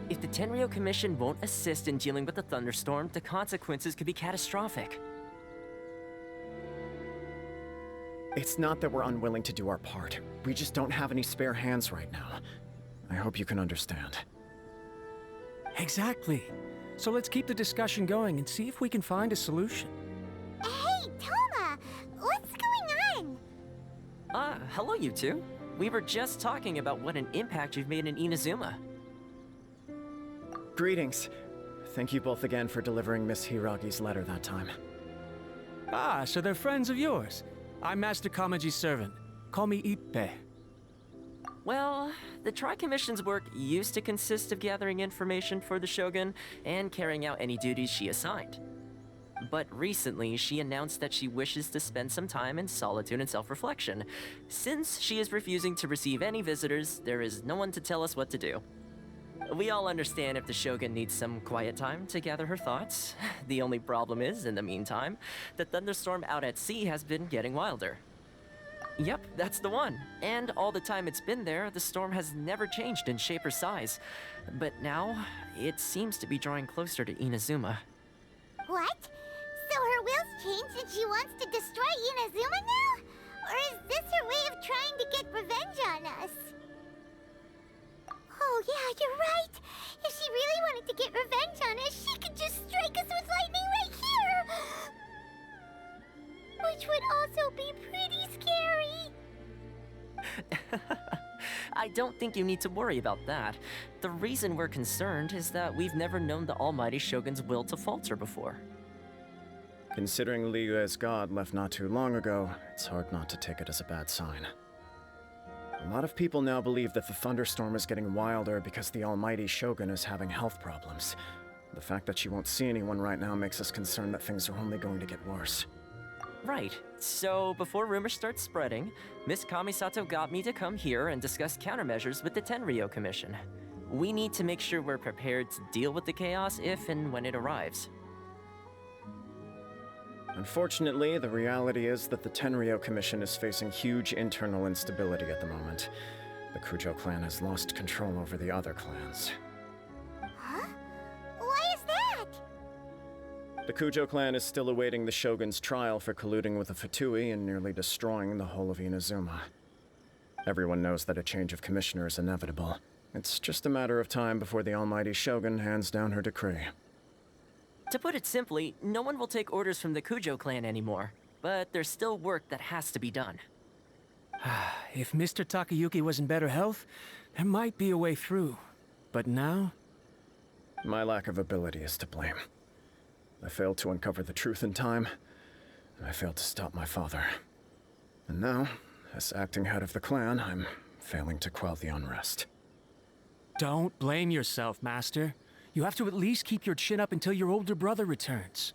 If the Tenryou Commission won't assist in dealing with the thunderstorm, the consequences could be catastrophic. It's not that we're unwilling to do our part. We just don't have any spare hands right now. I hope you can understand. Exactly. So let's keep the discussion going and see if we can find a solution. Hey, Toma! What's going on? Hello you two. We were just talking about what an impact you've made in Inazuma. Greetings. Thank you both again for delivering Miss Hiragi's letter that time. Ah, so they're friends of yours. I'm Master Kamaji's servant. Call me Ippei. Well, the Tri-Commission's work used to consist of gathering information for the Shogun and carrying out any duties she assigned. But recently, she announced that she wishes to spend some time in solitude and self-reflection. Since she is refusing to receive any visitors, there is no one to tell us what to do. We all understand if the Shogun needs some quiet time to gather her thoughts. The only problem is, in the meantime, the thunderstorm out at sea has been getting wilder. Yep, that's the one. And all the time it's been there, the storm has never changed in shape or size. But now, it seems to be drawing closer to Inazuma. What? So her will's changed and she wants to destroy Inazuma now? Or is this her way of trying to get revenge on us? Oh yeah, you're right! If she really wanted to get revenge on us, she could just strike us with lightning right here! Which would also be pretty scary! I don't think you need to worry about that. The reason we're concerned is that we've never known the Almighty Shogun's will to falter before. Considering Liyue's god left not too long ago, it's hard not to take it as a bad sign. A lot of people now believe that the thunderstorm is getting wilder because the Almighty Shogun is having health problems. The fact that she won't see anyone right now makes us concerned that things are only going to get worse. Right. So, before rumors start spreading, Miss Kamisato got me to come here and discuss countermeasures with the Tenryou Commission. We need to make sure we're prepared to deal with the chaos if and when it arrives. Unfortunately, the reality is that the Tenryou Commission is facing huge internal instability at the moment. The Kujo clan has lost control over the other clans. Huh? Why is that? The Kujo clan is still awaiting the Shogun's trial for colluding with the Fatui and nearly destroying the whole of Inazuma. Everyone knows that a change of commissioner is inevitable. It's just a matter of time before the Almighty Shogun hands down her decree. To put it simply, no one will take orders from the Kujo clan anymore. But there's still work that has to be done. If Mr. Takayuki was in better health, there might be a way through. But now? My lack of ability is to blame. I failed to uncover the truth in time, and I failed to stop my father. And now, as acting head of the clan, I'm failing to quell the unrest. Don't blame yourself, Master. You have to at least keep your chin up until your older brother returns.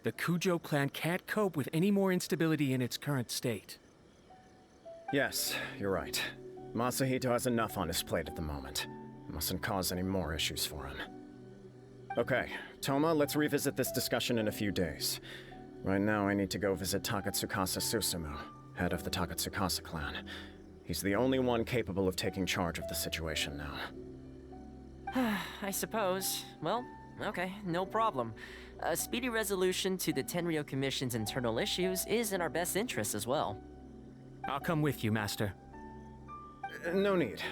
The Kujo clan can't cope with any more instability in its current state. Yes, you're right. Masahito has enough on his plate at the moment. Mustn't cause any more issues for him. Okay, Toma, let's revisit this discussion in a few days. Right now, I need to go visit Takatsukasa Susumu, head of the Takatsukasa clan. He's the only one capable of taking charge of the situation now. I suppose. Well, okay, no problem. A speedy resolution to the Tenryou Commission's internal issues is in our best interest as well. I'll come with you, Master. No need.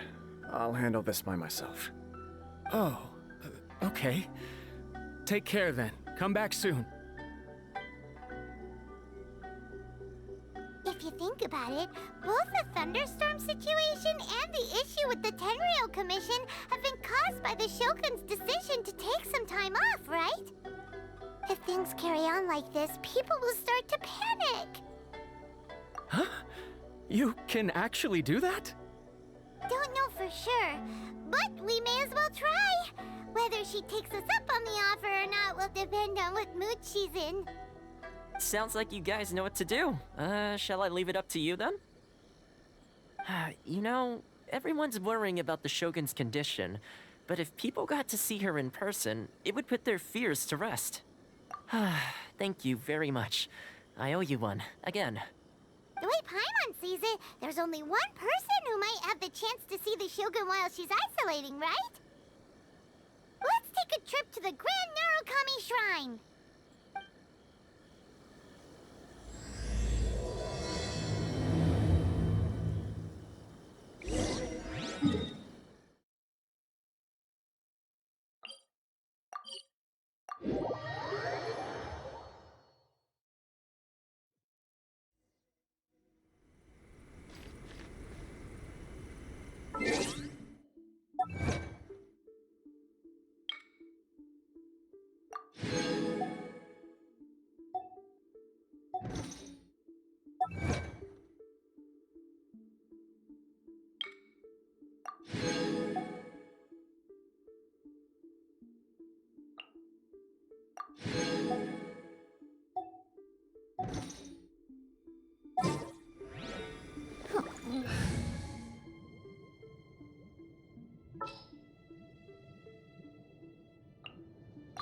I'll handle this by myself. Oh, okay. Take care then. Come back soon. If you think about it, both the thunderstorm situation and the issue with the Tenryou Commission have been caused by the Shogun's decision to take some time off, right? If things carry on like this, people will start to panic. Huh? You can actually do that? Don't know for sure, but we may as well try. Whether she takes us up on the offer or not will depend on what mood she's in. Sounds like you guys know what to do. Shall I leave it up to you then? You know, everyone's worrying about the Shogun's condition, but if people got to see her in person, it would put their fears to rest. Thank you very much. I owe you one, again. The way Paimon sees it, there's only one person who might have the chance to see the Shogun while she's isolating, right? Let's take a trip to the Grand Narukami Shrine.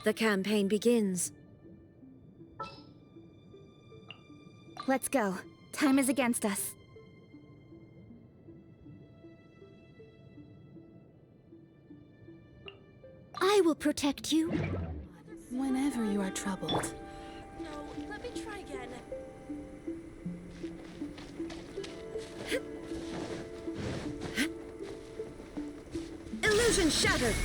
The campaign begins. Let's go. Time is against us. I will protect you. Whenever you are troubled. No, let me try again. Illusion shattered.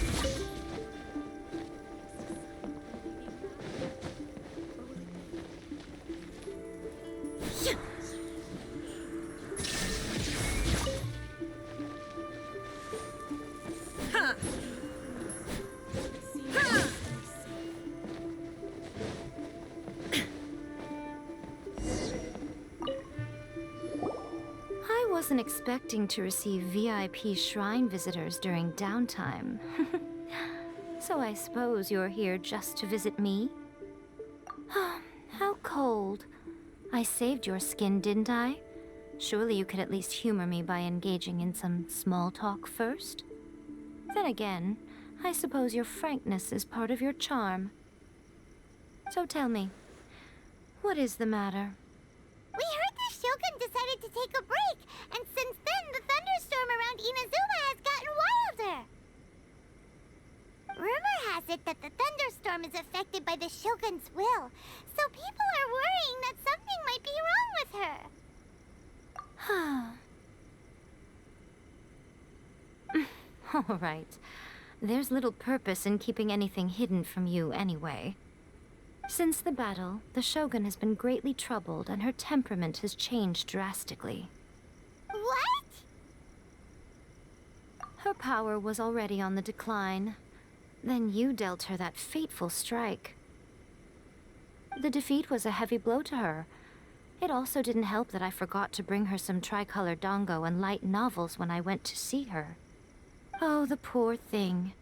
I wasn't expecting to receive VIP shrine visitors during downtime. So I suppose you're here just to visit me? How cold. I saved your skin, didn't I? Surely you could at least humor me by engaging in some small talk first? Then again, I suppose your frankness is part of your charm. So tell me, what is the matter? We heard the Shogun decided to take a break, and since then the thunderstorm around Inazuma has gotten wilder. Rumor has it that the thunderstorm is affected by the Shogun's will, so people are worrying that something might be wrong with her. All right. There's little purpose in keeping anything hidden from you anyway. Since the battle, the Shogun has been greatly troubled and her temperament has changed drastically. What? Her power was already on the decline. Then you dealt her that fateful strike. The defeat was a heavy blow to her. It also didn't help that I forgot to bring her some tricolor dango and light novels when I went to see her. Oh, the poor thing.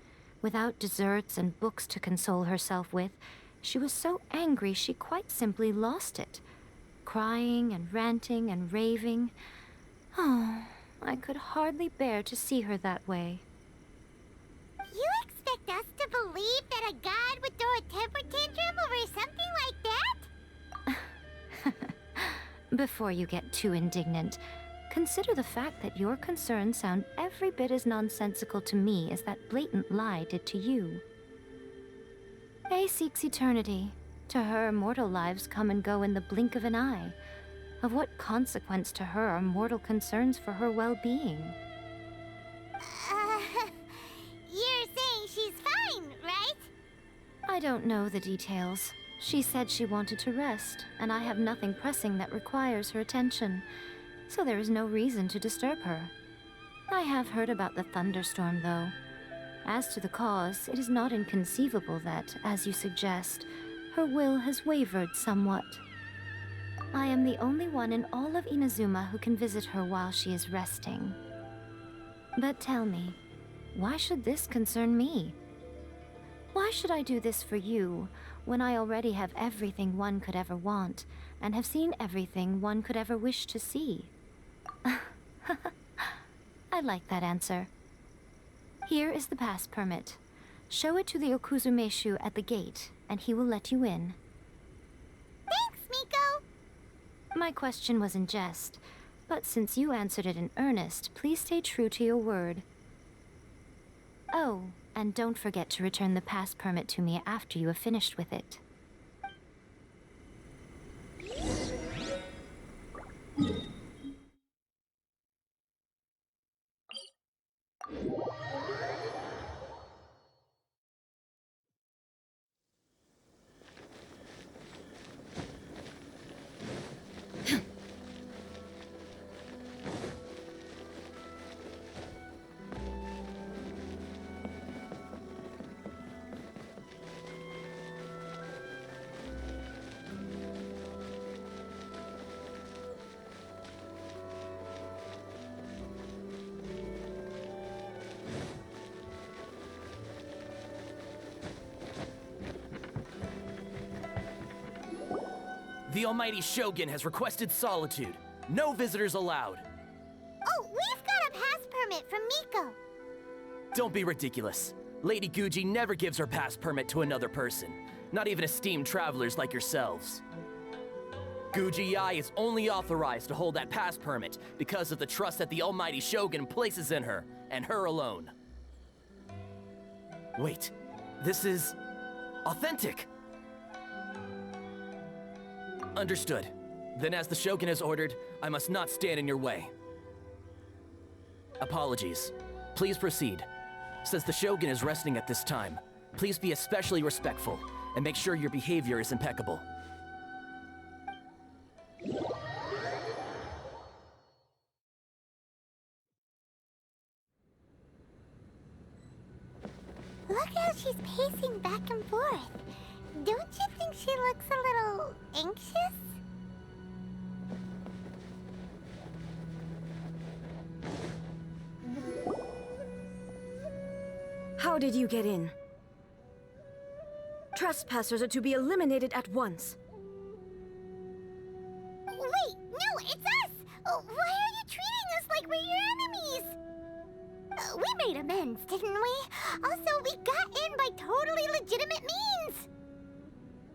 Without desserts and books to console herself with, she was so angry she quite simply lost it. Crying and ranting and raving. Oh, I could hardly bear to see her that way. You expect us to believe that a god would throw a temper tantrum over something like that? Before you get too indignant, consider the fact that your concerns sound every bit as nonsensical to me as that blatant lie did to you. Ei seeks eternity. To her, mortal lives come and go in the blink of an eye. Of what consequence to her are mortal concerns for her well-being? You're saying she's fine, right? I don't know the details. She said she wanted to rest, and I have nothing pressing that requires her attention, so there is no reason to disturb her. I have heard about the thunderstorm, though. As to the cause, it is not inconceivable that, as you suggest, her will has wavered somewhat. I am the only one in all of Inazuma who can visit her while she is resting. But tell me, why should this concern me? Why should I do this for you, when I already have everything one could ever want, and have seen everything one could ever wish to see? I like that answer. Here is the pass permit. Show it to the Okuzumeshu at the gate, and he will let you in. Thanks, Miko! My question was in jest, but since you answered it in earnest, please stay true to your word. Oh, and don't forget to return the pass permit to me after you have finished with it. The Almighty Shogun has requested solitude. No visitors allowed. Oh, we've got a pass permit from Miko. Don't be ridiculous. Lady Guji never gives her pass permit to another person, not even esteemed travelers like yourselves. Guji Ai is only authorized to hold that pass permit because of the trust that the Almighty Shogun places in her, and her alone. Wait, this is authentic. Understood. Then as the Shogun has ordered, I must not stand in your way. Apologies. Please proceed. Since the Shogun is resting at this time, please be especially respectful, and make sure your behavior is impeccable. Look how she's pacing back and forth. Don't you think she looks a little anxious? How did you get in? Trespassers are to be eliminated at once. Wait, no, it's us! Why are you treating us like we're your enemies? We made amends, didn't we? Also, we got in by totally legitimate means!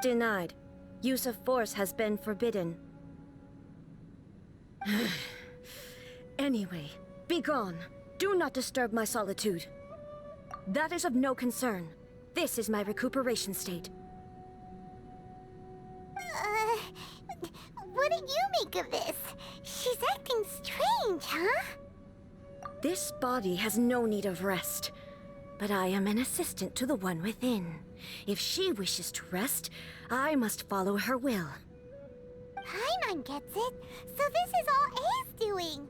Denied. Use of force has been forbidden. Anyway, be gone. Do not disturb my solitude. That is of no concern. This is my recuperation state. What do you make of this? She's acting strange, huh? This body has no need of rest. But I am an assistant to the one within. If she wishes to rest, I must follow her will. Paimon gets it. So this is all A's doing.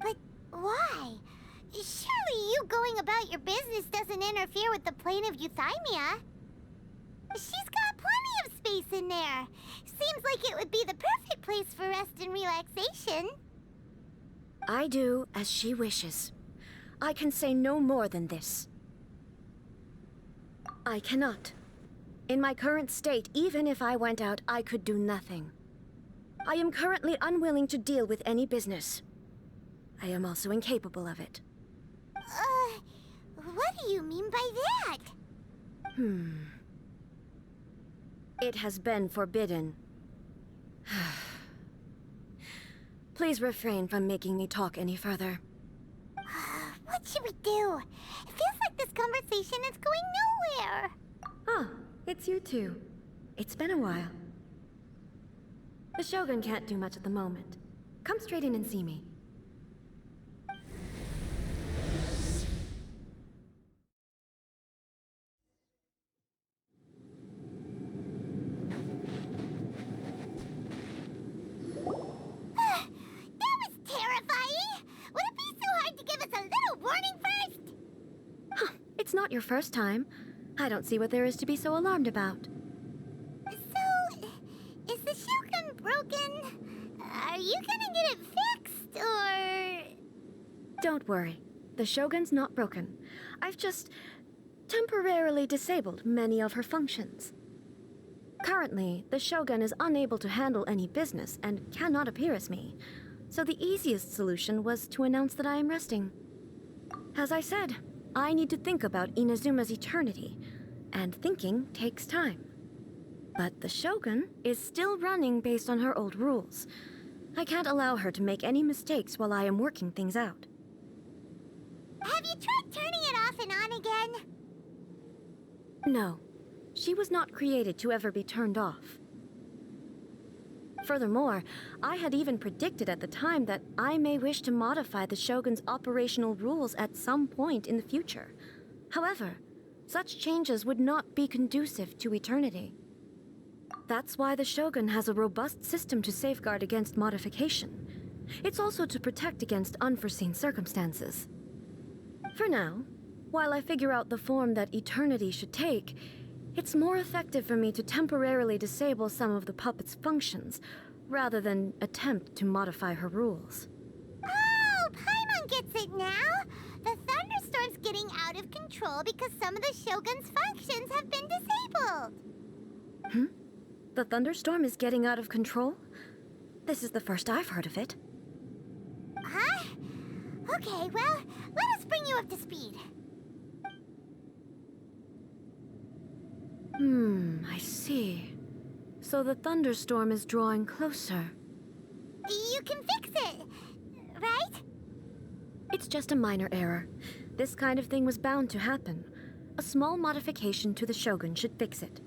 But why? Surely you going about your business doesn't interfere with the plane of Euthymia. She's got plenty of space in there. Seems like it would be the perfect place for rest and relaxation. I do as she wishes. I can say no more than this. I cannot. In my current state, even if I went out, I could do nothing. I am currently unwilling to deal with any business. I am also incapable of it. What do you mean by that? It has been forbidden. Please refrain from making me talk any further. What should we do? It feels like this conversation is going nowhere. Ah, it's you two. It's been a while. The Shogun can't do much at the moment. Come straight in and see me. That was terrifying! Would it be so hard to give us a little warning first? It's not your first time. I don't see what there is to be so alarmed about. Don't worry. The Shogun's not broken. I've just temporarily disabled many of her functions. Currently, the Shogun is unable to handle any business and cannot appear as me, so the easiest solution was to announce that I am resting. As I said, I need to think about Inazuma's eternity, and thinking takes time. But the Shogun is still running based on her old rules. I can't allow her to make any mistakes while I am working things out. Have you tried turning it off and on again? No. She was not created to ever be turned off. Furthermore, I had even predicted at the time that I may wish to modify the Shogun's operational rules at some point in the future. However, such changes would not be conducive to eternity. That's why the Shogun has a robust system to safeguard against modification. It's also to protect against unforeseen circumstances. For now, while I figure out the form that eternity should take, it's more effective for me to temporarily disable some of the puppet's functions, rather than attempt to modify her rules. Oh, Paimon gets it now! The thunderstorm's getting out of control because some of the Shogun's functions have been disabled. The thunderstorm is getting out of control? This is the first I've heard of it. Huh? Okay, well, let us bring you up to speed. I see. So the thunderstorm is drawing closer. You can fix it, right? It's just a minor error. This kind of thing was bound to happen. A small modification to the Shogun should fix it.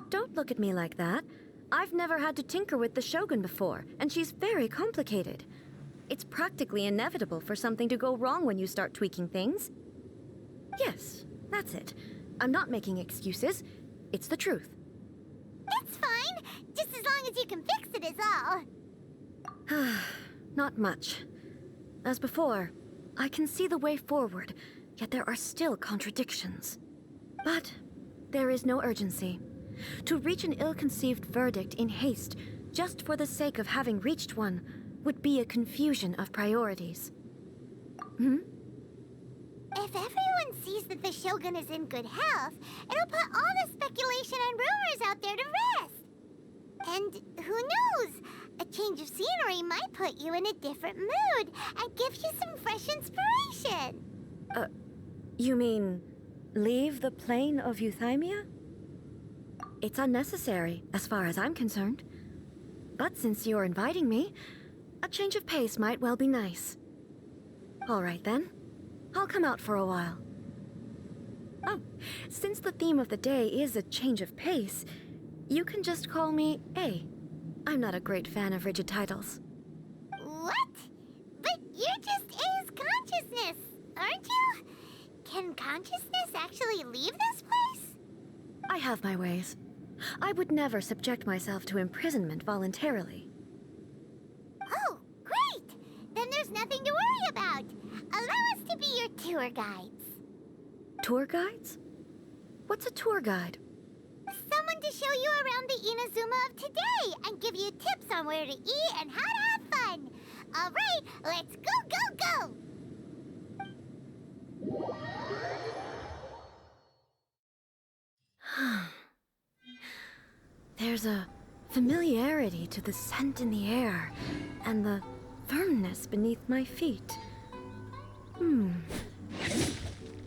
Don't look at me like that. I've never had to tinker with the Shogun before, and she's very complicated. It's practically inevitable for something to go wrong when you start tweaking things. Yes, that's it. I'm not making excuses. It's the truth. It's fine, just as long as you can fix it is all. Not much. As before, I can see the way forward, yet there are still contradictions. But there is no urgency. To reach an ill-conceived verdict in haste, just for the sake of having reached one, would be a confusion of priorities. If everyone sees that the Shogun is in good health, it'll put all the speculation and rumors out there to rest. And who knows? A change of scenery might put you in a different mood and give you some fresh inspiration. You mean, leave the plane of Euthymia? It's unnecessary, as far as I'm concerned. But since you're inviting me, a change of pace might well be nice. All right, then. I'll come out for a while. Oh, since the theme of the day is a change of pace, you can just call me A. I'm not a great fan of rigid titles. What? But you're just A's consciousness, aren't you? Can consciousness actually leave this place? I have my ways. I would never subject myself to imprisonment voluntarily. Oh, great! Then there's nothing to worry about. Allow us to be your tour guides. Tour guides? What's a tour guide? Someone to show you around the Inazuma of today and give you tips on where to eat and how to have fun. All right, let's go! There's a familiarity to the scent in the air and the firmness beneath my feet.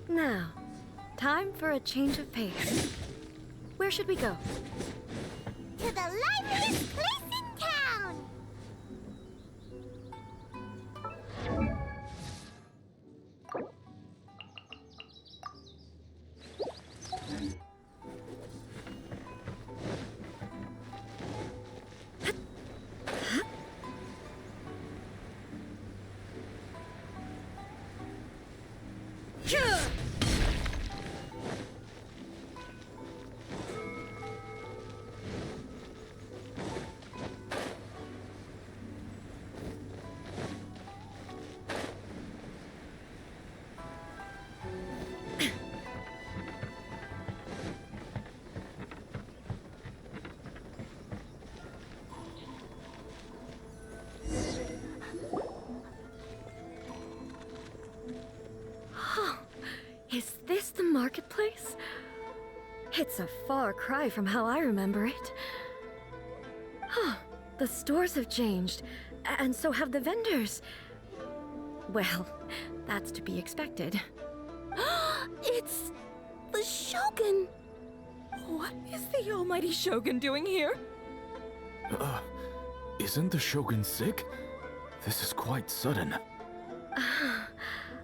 Now, time for a change of pace. Where should we go? To the liveliest place in town! marketplace? It's a far cry from how I remember it. Huh, the stores have changed, and so have the vendors. Well, that's to be expected. It's the Shogun! What is the almighty Shogun doing here? Isn't the Shogun sick? This is quite sudden.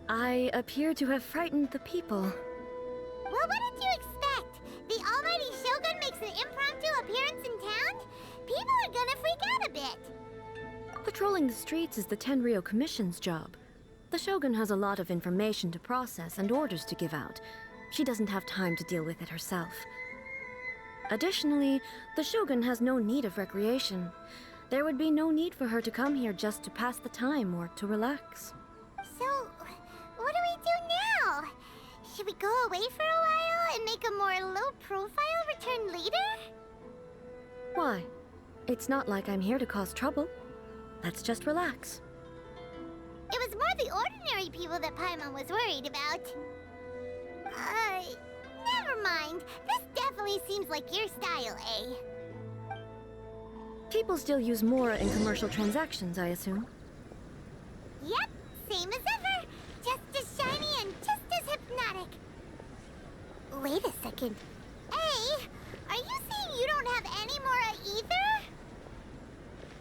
I appear to have frightened the people. Well, what did you expect? The almighty Shogun makes an impromptu appearance in town? People are gonna freak out a bit. Patrolling the streets is the Tenryou Commission's job. The Shogun has a lot of information to process and orders to give out. She doesn't have time to deal with it herself. Additionally, the Shogun has no need of recreation. There would be no need for her to come here just to pass the time or to relax. So, what do we do now? Should we go away for a while and make a more low-profile return later? Why? It's not like I'm here to cause trouble. Let's just relax. It was more the ordinary people that Paimon was worried about. Never mind. This definitely seems like your style, eh? People still use Mora in commercial transactions, I assume. Yep, same as ever. Just as shiny and just as hypnotic. Wait a second. Hey, are you saying you don't have any Mora either?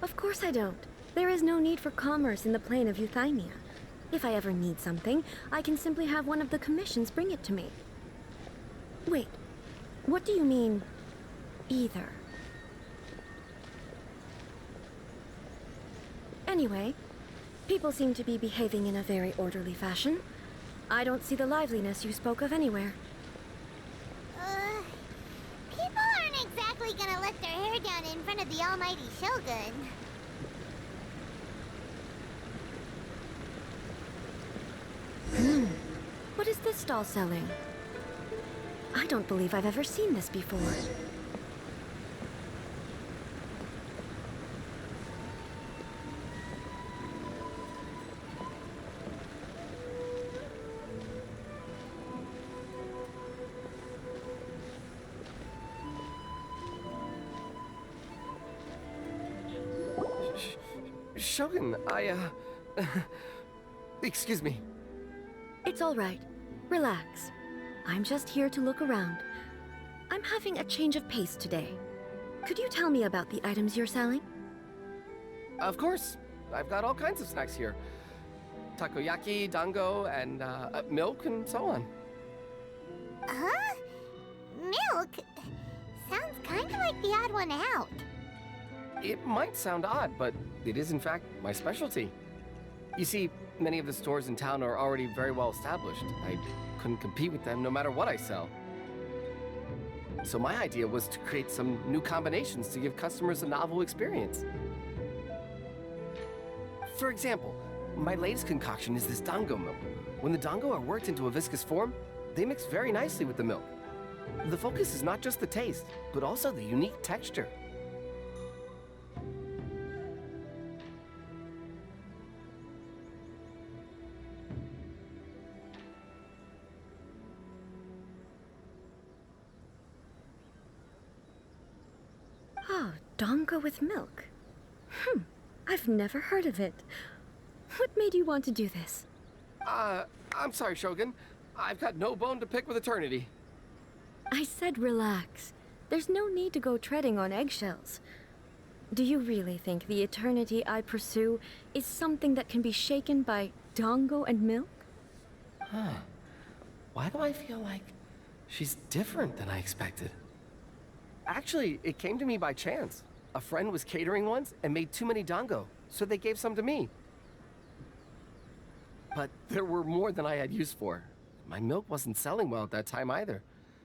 Of course I don't. There is no need for commerce in the plane of Euthymia. If I ever need something, I can simply have one of the commissions bring it to me. Wait, what do you mean, either? Anyway, people seem to be behaving in a very orderly fashion. I don't see the liveliness you spoke of anywhere. People aren't exactly gonna let their hair down in front of the almighty Shogun. What is this stall selling? I don't believe I've ever seen this before. Shogun, excuse me. It's all right. Relax. I'm just here to look around. I'm having a change of pace today. Could you tell me about the items you're selling? Of course. I've got all kinds of snacks here. Takoyaki, dango, and milk, and so on. Huh? Milk? Sounds kinda like the odd one out. It might sound odd, but it is in fact my specialty. You see, many of the stores in town are already very well established. I couldn't compete with them no matter what I sell. So my idea was to create some new combinations to give customers a novel experience. For example, my latest concoction is this dango milk. When the dango are worked into a viscous form, they mix very nicely with the milk. The focus is not just the taste, but also the unique texture. Oh, dango with milk. I've never heard of it. What made you want to do this? I'm sorry, Shogun. I've got no bone to pick with eternity. I said relax. There's no need to go treading on eggshells. Do you really think the eternity I pursue is something that can be shaken by dango and milk? Huh. Why do I feel like she's different than I expected? Actually, it came to me by chance. A friend was catering once and made too many dango, so they gave some to me. But there were more than I had use for. My milk wasn't selling well at that time either,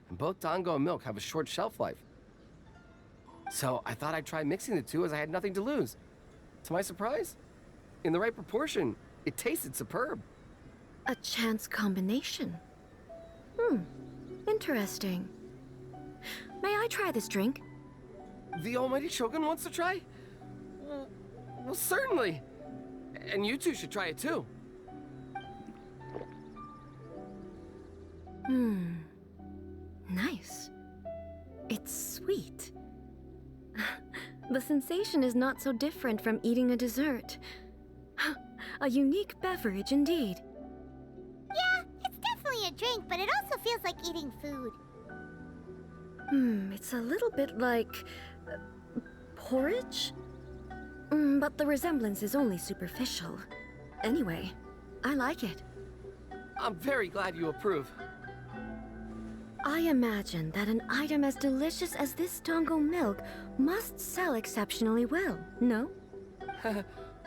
and both dango and milk have a short shelf life. So I thought I'd try mixing the two as I had nothing to lose. To my surprise, in the right proportion, it tasted superb. A chance combination. Interesting. May I try this drink? The almighty Shogun wants to try? Well, certainly. And you two should try it too. Nice. It's sweet. The sensation is not so different from eating a dessert. A unique beverage indeed. Yeah, it's definitely a drink, but it also feels like eating food. It's a little bit like... porridge? But the resemblance is only superficial. Anyway, I like it. I'm very glad you approve. I imagine that an item as delicious as this Dango milk must sell exceptionally well, no?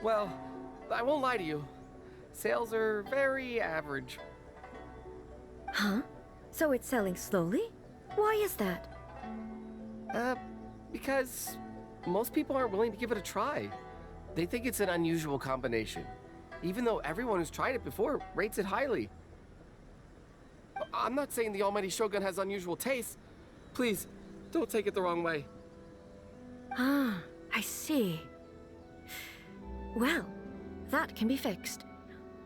Well, I won't lie to you. Sales are very average. Huh? So it's selling slowly? Why is that? Because most people aren't willing to give it a try. They think it's an unusual combination, even though everyone who's tried it before rates it highly. I'm not saying the Almighty Shogun has unusual tastes. Please, don't take it the wrong way. Ah, I see. Well, that can be fixed.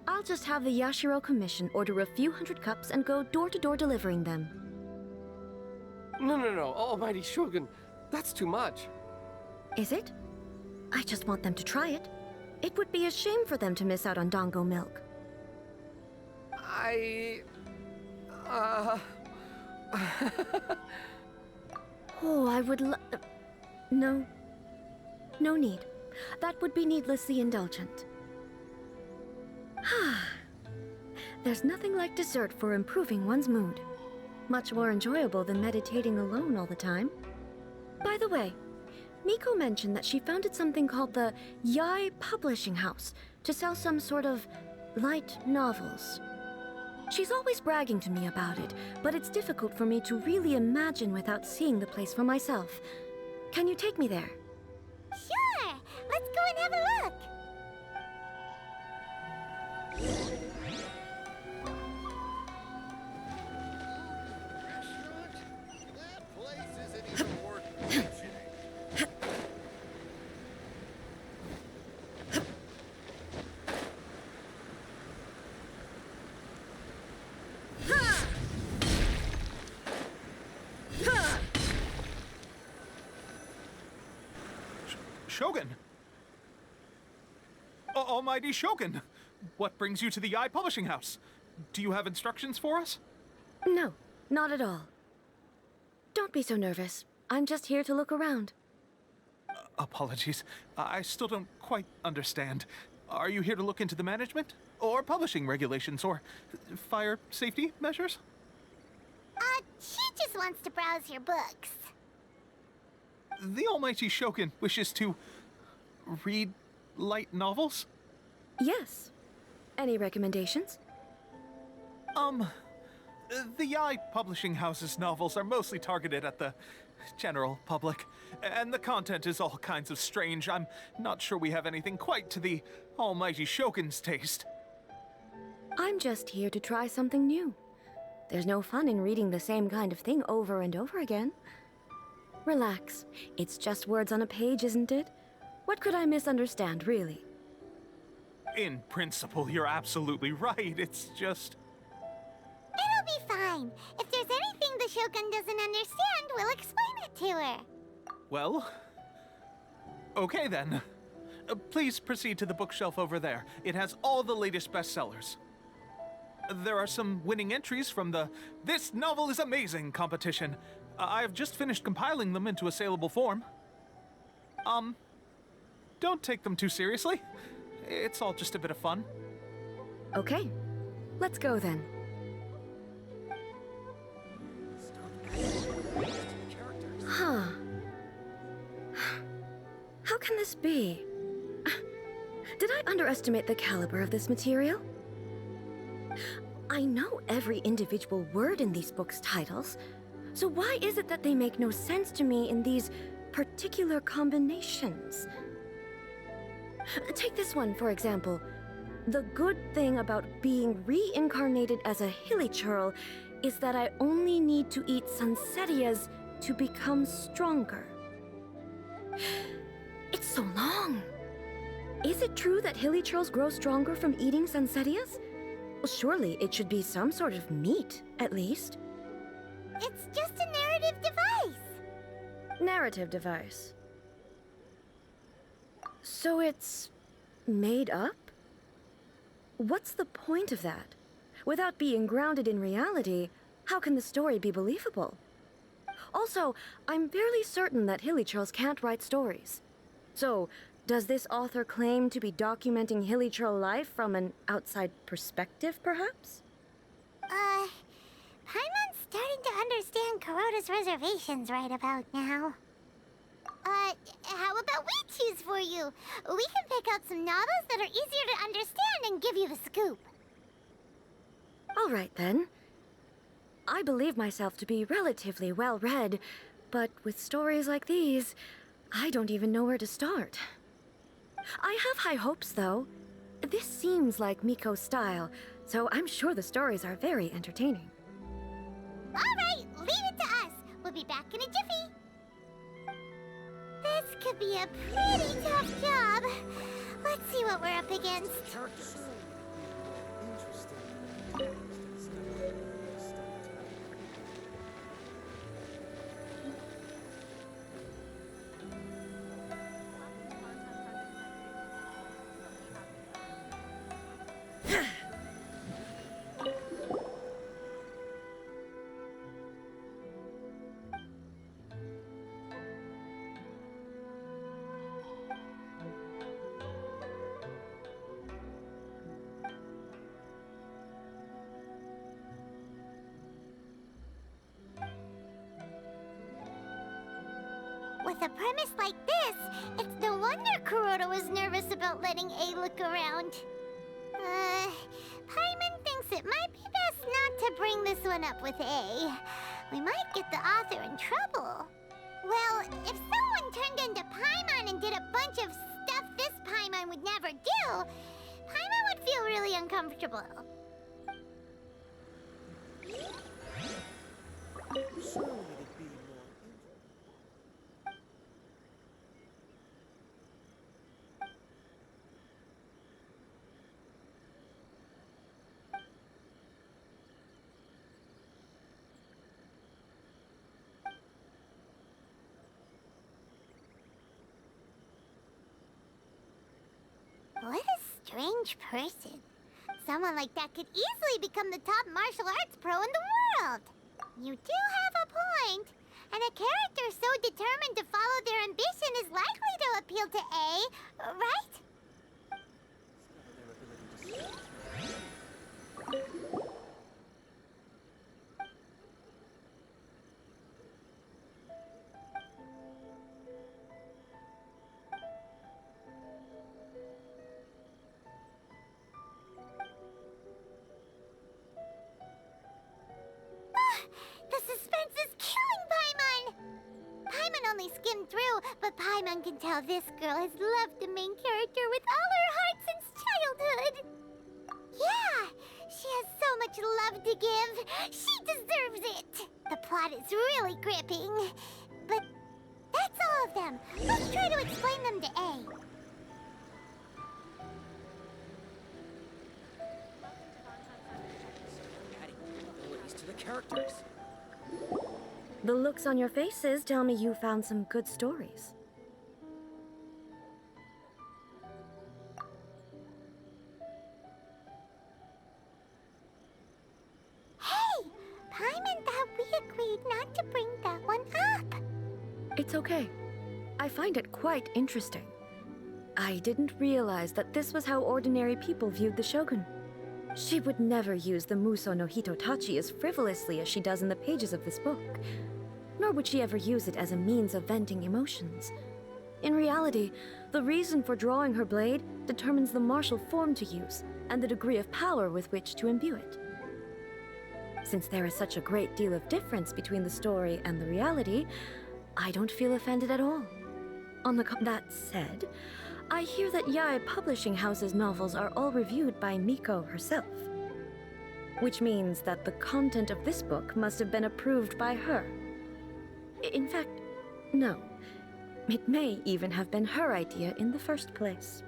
I'll just have the Yashiro Commission order a few hundred cups and go door-to-door delivering them. No, Almighty Shogun, that's too much. Is it? I just want them to try it. It would be a shame for them to miss out on Dango milk. Oh, I would No. No need. That would be needlessly indulgent. There's nothing like dessert for improving one's mood. Much more enjoyable than meditating alone all the time. By the way, Miko mentioned that she founded something called the Ei Publishing House to sell some sort of light novels. She's always bragging to me about it, but it's difficult for me to really imagine without seeing the place for myself. Can you take me there? Sure! Let's go and have a look! That place isn't even worth mentioning. Shogun! Almighty Shogun! What brings you to the Ei Publishing House? Do you have instructions for us? No, not at all. Don't be so nervous. I'm just here to look around. Apologies. I still don't quite understand. Are you here to look into the management? Or publishing regulations? Or fire safety measures? She just wants to browse your books. The Almighty Shogun wishes to read light novels? Yes. Any recommendations? The Ei Publishing House's novels are mostly targeted at the general public, and the content is all kinds of strange. I'm not sure we have anything quite to the Almighty Shogun's taste. I'm just here to try something new. There's no fun in reading the same kind of thing over and over again. Relax. It's just words on a page, isn't it? What could I misunderstand, really? In principle, you're absolutely right. It's just... It'll be fine. If there's anything the Shogun doesn't understand, we'll explain it to her. Well... okay then. Please proceed to the bookshelf over there. It has all the latest bestsellers. There are some winning entries from the This Novel is Amazing competition. I've just finished compiling them into a saleable form. Don't take them too seriously. It's all just a bit of fun. Okay. Let's go then. Huh. How can this be? Did I underestimate the caliber of this material? I know every individual word in these books' titles, so why is it that they make no sense to me in these particular combinations? Take this one, for example. The good thing about being reincarnated as a hilly churl is that I only need to eat Sansetias to become stronger. It's so long. Is it true that hilly churls grow stronger from eating Sansetias? Well, surely it should be some sort of meat, at least. It's just a narrative device. Narrative device. So it's made up? What's the point of that? Without being grounded in reality, how can the story be believable? Also, I'm fairly certain that Hilichurls can't write stories. So, does this author claim to be documenting Hilichurl life from an outside perspective, perhaps? Paimon's starting to understand Kuroda's reservations right about now. How about we choose for you? We can pick out some novels that are easier to understand and give you the scoop. All right, then. I believe myself to be relatively well-read, but with stories like these, I don't even know where to start. I have high hopes, though. This seems like Miko's style, so I'm sure the stories are very entertaining. All right, leave it to us. We'll be back in a jiffy. This could be a pretty tough job. Let's see what we're up against. With a premise like this, it's no wonder Kuroda was nervous about letting A look around. Paimon thinks it might be best not to bring this one up with A. We might get the author in trouble. Well, if someone turned into Paimon and did a bunch of stuff this Paimon would never do, Paimon would feel really uncomfortable. What a strange person. Someone like that could easily become the top martial arts pro in the world. You do have a point. And a character so determined to follow their ambition is likely to appeal to A, right? The suspense is killing Paimon! Paimon only skimmed through, but Paimon can tell this girl has loved the main character with all her heart since childhood. Yeah, she has so much love to give. She deserves it. The plot is really gripping. But that's all of them. Let's try to explain them to A. To the characters. The looks on your faces tell me you found some good stories. Hey! Paimon thought we agreed not to bring that one up. It's okay. I find it quite interesting. I didn't realize that this was how ordinary people viewed the Shogun. She would never use the Muso no Hitotachi as frivolously as she does in the pages of this book. Nor would she ever use it as a means of venting emotions. In reality, the reason for drawing her blade determines the martial form to use and the degree of power with which to imbue it. Since there is such a great deal of difference between the story and the reality, I don't feel offended at all. That said, I hear that Yae Publishing House's novels are all reviewed by Miko herself. Which means that the content of this book must have been approved by her. In fact, no. It may even have been her idea in the first place.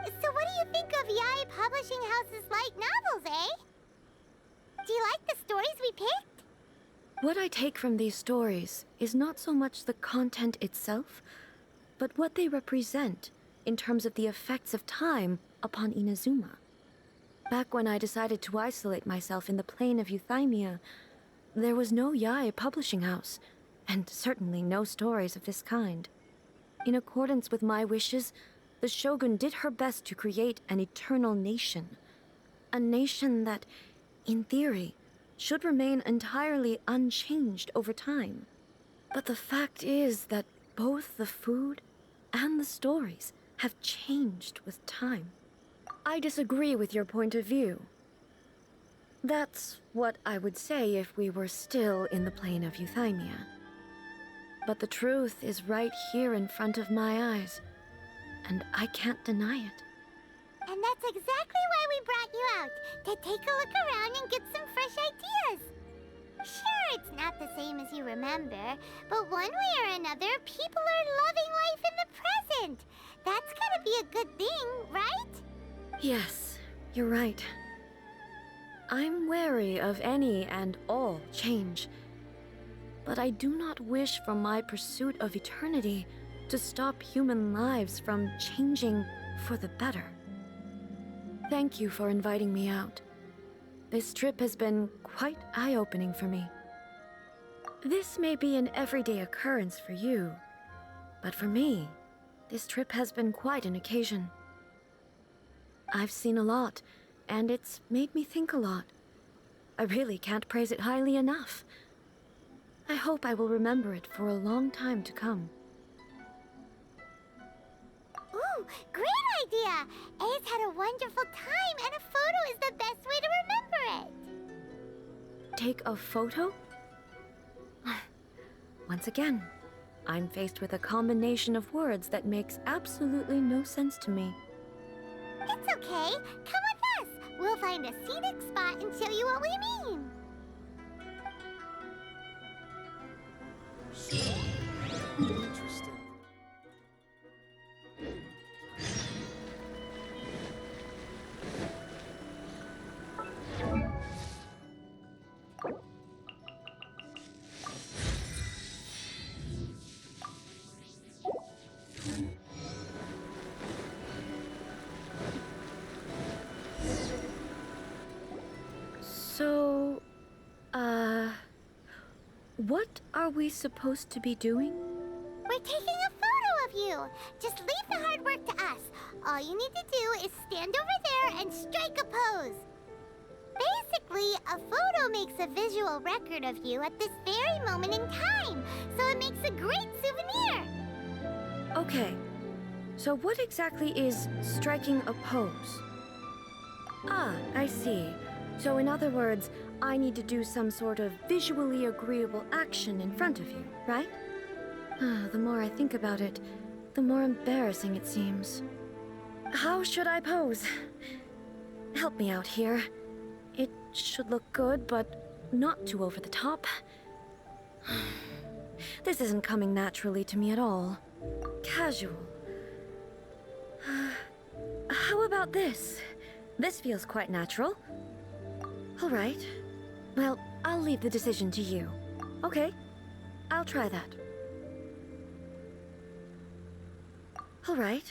So what do you think of Yae Publishing House's light novels, eh? Do you like the stories we picked? What I take from these stories is not so much the content itself, but what they represent in terms of the effects of time upon Inazuma. Back when I decided to isolate myself in the plain of Euthymia, there was no Yae publishing house, and certainly no stories of this kind. In accordance with my wishes, the Shogun did her best to create an eternal nation. A nation that, in theory, should remain entirely unchanged over time. But the fact is that both the food and the stories have changed with time. I disagree with your point of view. That's what I would say if we were still in the plane of Euthymia. But the truth is right here in front of my eyes, and I can't deny it. And that's exactly why we brought you out, to take a look around and get some fresh ideas. Sure, it's not the same as you remember, but one way or another, people are loving life in the present. That's gotta be a good thing, right? Yes, you're right. I'm wary of any and all change, but I do not wish for my pursuit of eternity to stop human lives from changing for the better. Thank you for inviting me out. This trip has been quite eye-opening for me. This may be an everyday occurrence for you, but for me, this trip has been quite an occasion. I've seen a lot, and it's made me think a lot. I really can't praise it highly enough. I hope I will remember it for a long time to come. Ooh, great idea! A's had a wonderful time, and a photo is the best way to remember it. Take a photo? Once again, I'm faced with a combination of words that makes absolutely no sense to me. It's okay. Come with us. We'll find a scenic spot and show you what we mean. Interesting. So, what are we supposed to be doing? We're taking a photo of you. Just leave the hard work to us. All you need to do is stand over there and strike a pose. Basically, a photo makes a visual record of you at this very moment in time, so it makes a great souvenir. Okay, so what exactly is striking a pose? Ah, I see. So in other words, I need to do some sort of visually agreeable action in front of you, right? The more I think about it, the more embarrassing it seems. How should I pose? Help me out here. It should look good, but not too over the top. This isn't coming naturally to me at all. Casual. How about this? This feels quite natural. All right. Well, I'll leave the decision to you. Okay, I'll try that. All right.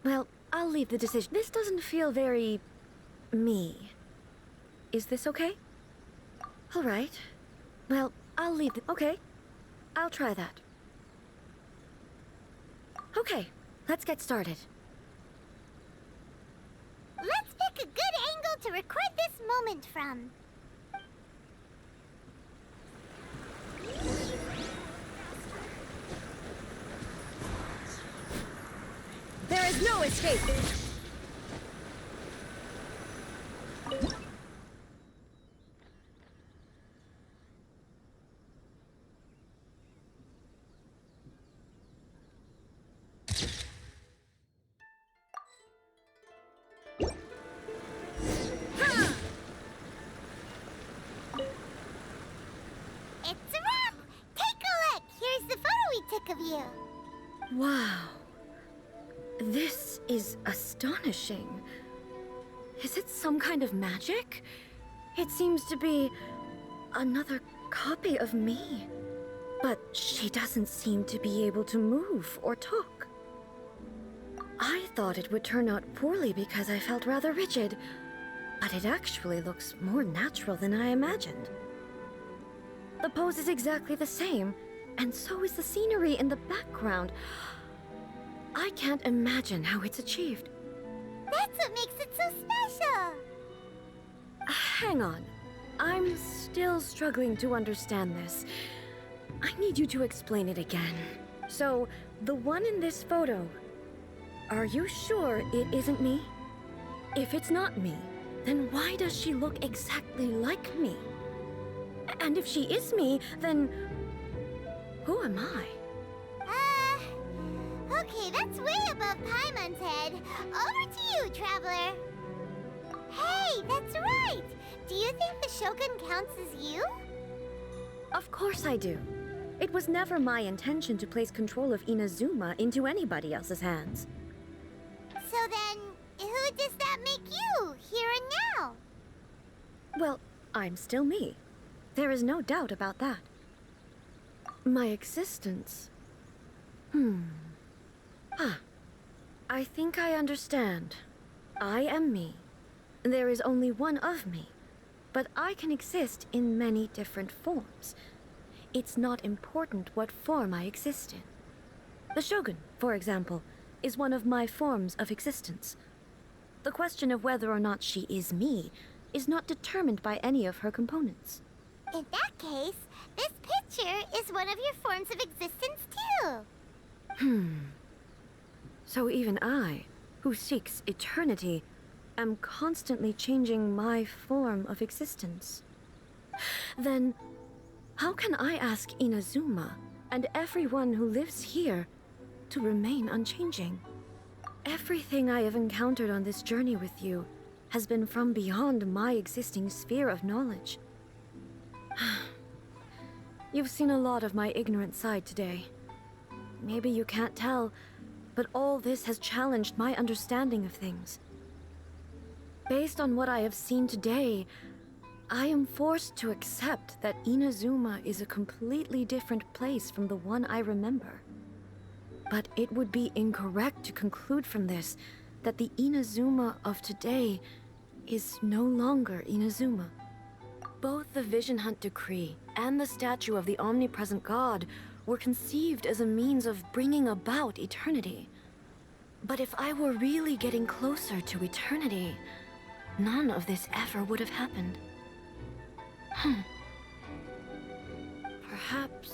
Well, I'll leave the decision. This doesn't feel very... me. Is this okay? All right. Well, I'll leave the... Okay, I'll try that. Okay, let's get started. Let's pick a good angle to record this moment from. There is no escape! It's a wrap! Take a look! Here's the photo we took of you. Wow. This is astonishing. Is it some kind of magic? It seems to be another copy of me. But she doesn't seem to be able to move or talk. I thought it would turn out poorly because I felt rather rigid, but it actually looks more natural than I imagined. The pose is exactly the same, and so is the scenery in the background. I can't imagine how it's achieved. That's what makes it so special! Hang on. I'm still struggling to understand this. I need you to explain it again. So, the one in this photo, are you sure it isn't me? If it's not me, then why does she look exactly like me? And if she is me, then who am I? Okay, that's way above Paimon's head. Over to you, Traveler. Hey, that's right! Do you think the Shogun counts as you? Of course I do. It was never my intention to place control of Inazuma into anybody else's hands. So then, who does that make you, here and now? Well, I'm still me. There is no doubt about that. My existence... I think I understand. I am me. There is only one of me, but I can exist in many different forms. It's not important what form I exist in. The Shogun, for example, is one of my forms of existence. The question of whether or not she is me is not determined by any of her components. In that case, this picture is one of your forms of existence too. So even I, who seeks eternity, am constantly changing my form of existence. Then, how can I ask Inazuma and everyone who lives here to remain unchanging? Everything I have encountered on this journey with you has been from beyond my existing sphere of knowledge. You've seen a lot of my ignorant side today. Maybe you can't tell, but all this has challenged my understanding of things. Based on what I have seen today, I am forced to accept that Inazuma is a completely different place from the one I remember. But it would be incorrect to conclude from this that the Inazuma of today is no longer Inazuma. Both the Vision Hunt Decree and the statue of the omnipresent god were conceived as a means of bringing about eternity. But if I were really getting closer to eternity, none of this ever would have happened. Perhaps...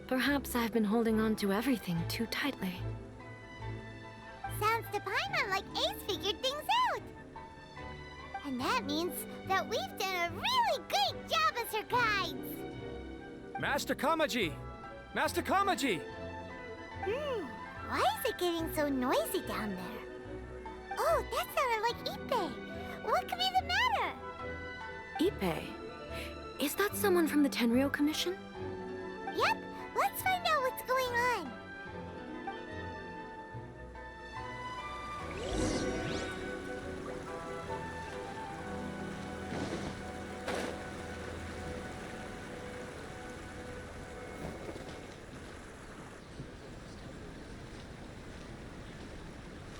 Perhaps I've been holding on to everything too tightly. Sounds to Paimon like Ace figured things out. And that means that we've done a really great job as her guides. Master Kamaji! Master Kamaji! Why is it getting so noisy down there? Oh, that sounded like Ippei. What could be the matter? Ippei? Is that someone from the Tenryou Commission? Yep, let's find out what's going on.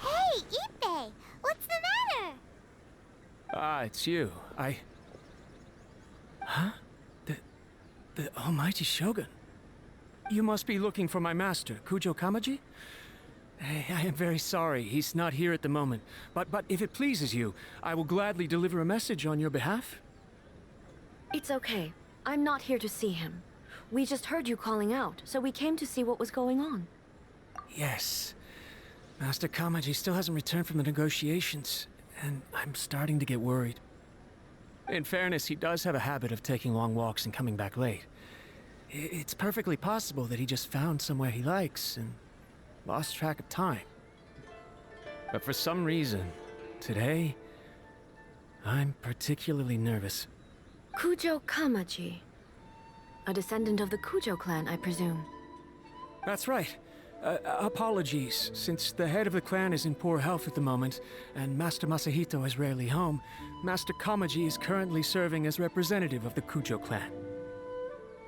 Hey, Ippei, what's the matter? Ah, it's you. Huh? The almighty Shogun. You must be looking for my master, Kujo Kamaji? Hey, I am very sorry. He's not here at the moment. But if it pleases you, I will gladly deliver a message on your behalf. It's okay. I'm not here to see him. We just heard you calling out, so we came to see what was going on. Yes. Master Kamaji still hasn't returned from the negotiations, and I'm starting to get worried. In fairness, he does have a habit of taking long walks and coming back late. It's perfectly possible that he just found somewhere he likes and lost track of time. But for some reason, today, I'm particularly nervous. Kujo Kamaji. A descendant of the Kujo clan, I presume. That's right. Apologies. Since the head of the clan is in poor health at the moment, and Master Masahito is rarely home, Master Kamaji is currently serving as representative of the Kujo clan.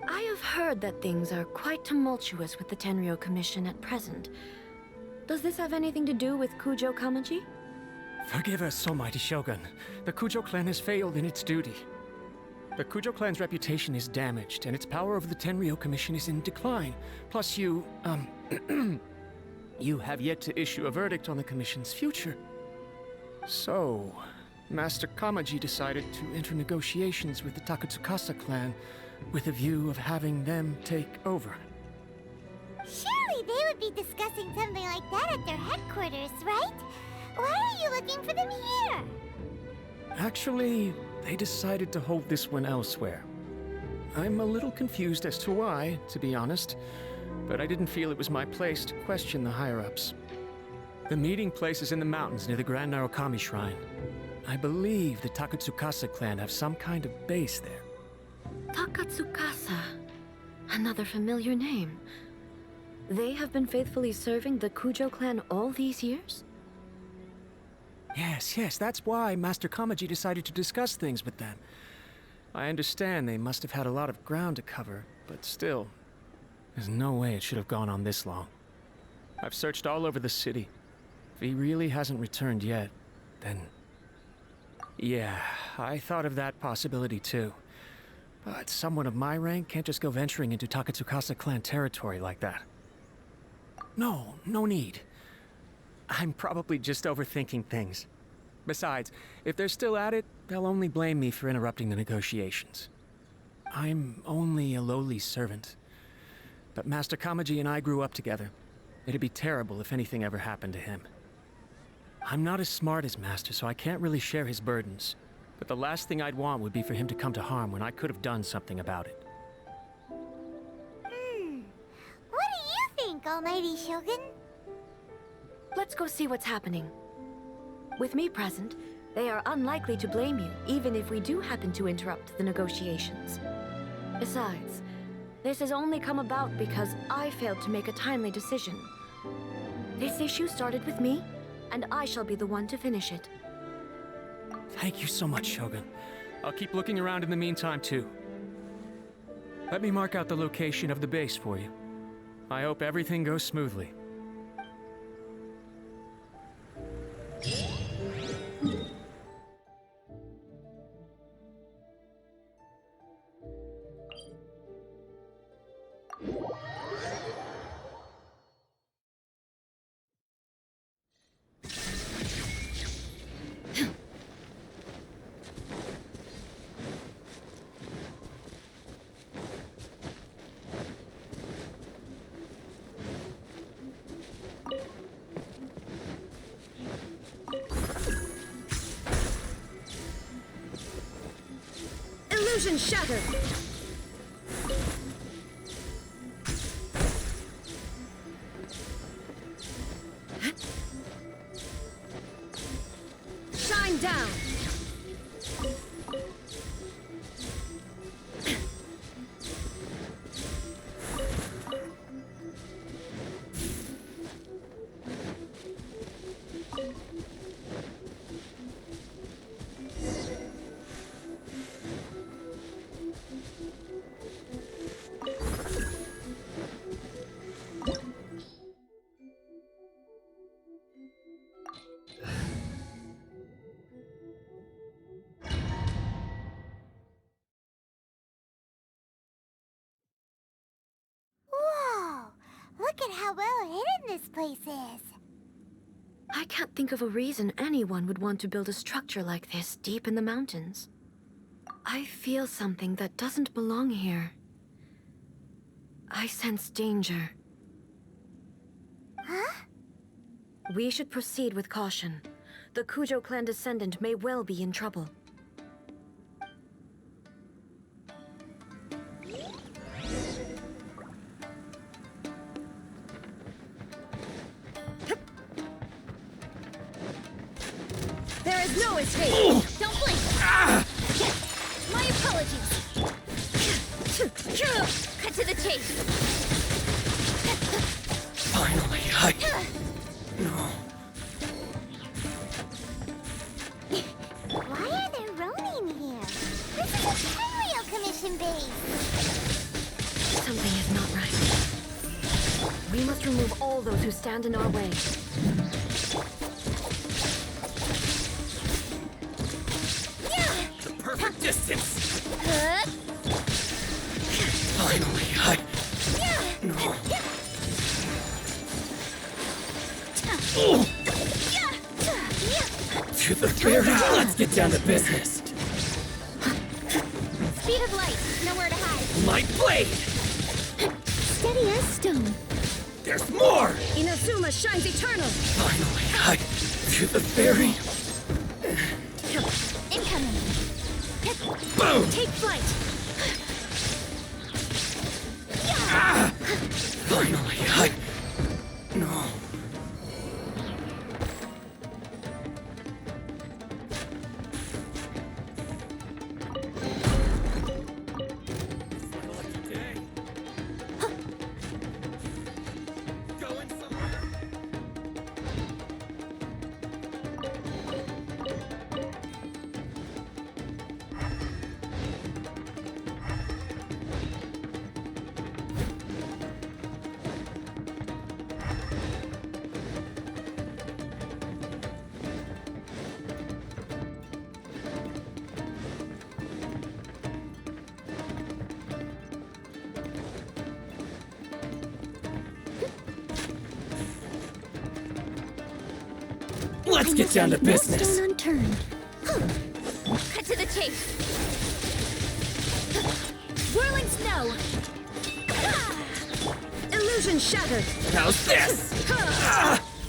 I have heard that things are quite tumultuous with the Tenryo Commission at present. Does this have anything to do with Kujo Kamaji? Forgive us, almighty Shogun. The Kujo clan has failed in its duty. The Kujo clan's reputation is damaged, and its power over the Tenryo Commission is in decline. Plus you have yet to issue a verdict on the Commission's future. So, Master Kamaji decided to enter negotiations with the Takatsukasa clan with a view of having them take over. Surely they would be discussing something like that at their headquarters, right? Why are you looking for them here? Actually, they decided to hold this one elsewhere. I'm a little confused as to why, to be honest, but I didn't feel it was my place to question the higher-ups. The meeting place is in the mountains near the Grand Narukami Shrine. I believe the Takatsukasa clan have some kind of base there. Takatsukasa. Another familiar name. They have been faithfully serving the Kujo clan all these years? Yes, that's why Master Kamaji decided to discuss things with them. I understand they must have had a lot of ground to cover, but still, there's no way it should have gone on this long. I've searched all over the city. If he really hasn't returned yet, then... Yeah, I thought of that possibility too. But someone of my rank can't just go venturing into Takatsukasa clan territory like that. No need. I'm probably just overthinking things. Besides, if they're still at it, they'll only blame me for interrupting the negotiations. I'm only a lowly servant. But Master Kamaji and I grew up together. It'd be terrible if anything ever happened to him. I'm not as smart as Master, so I can't really share his burdens. But the last thing I'd want would be for him to come to harm when I could have done something about it. What do you think, Almighty Shogun? Let's go see what's happening. With me present, they are unlikely to blame you, even if we do happen to interrupt the negotiations. Besides, this has only come about because I failed to make a timely decision. This issue started with me, and I shall be the one to finish it. Thank you so much, Shogun. I'll keep looking around in the meantime, too. Let me mark out the location of the base for you. I hope everything goes smoothly. Illusion shattered! Shine down! Look at how well hidden this place is. I can't think of a reason anyone would want to build a structure like this deep in the mountains. I feel something that doesn't belong here. I sense danger. Huh? We should proceed with caution. The Kujo clan descendant may well be in trouble. There is no escape! Don't blink! My apologies! Cut to the chase! Finally, No. Why are there Ronin here? This is a Tenryou Commission base! Something is not right. We must remove all those who stand in our way. The perfect distance! Huh? Finally, No. To the ferry! Let's get down to business! Speed of light. Nowhere to hide. My blade! Steady as stone. There's more! Inazuma shines eternal. Finally, to the ferry! Incoming. Boom! Take flight. Finally, No. Let's get down to business. No stone unturned. Cut to the chase. Whirling snow. Illusion shattered. How's this?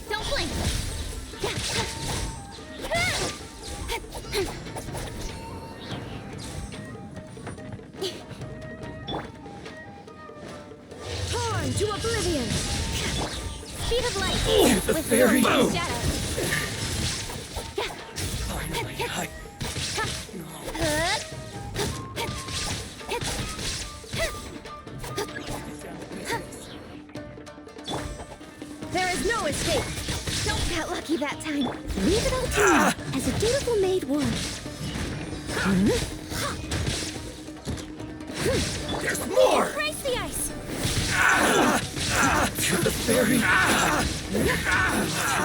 Don't blink. Torn to oblivion. Speed of light. The With ferry. storm Boom. shadow. Finally, There is no escape. Don't get lucky that time. Leave it all to me, as a dutiful maid would. There's more! Brace the ice. To the ferry! To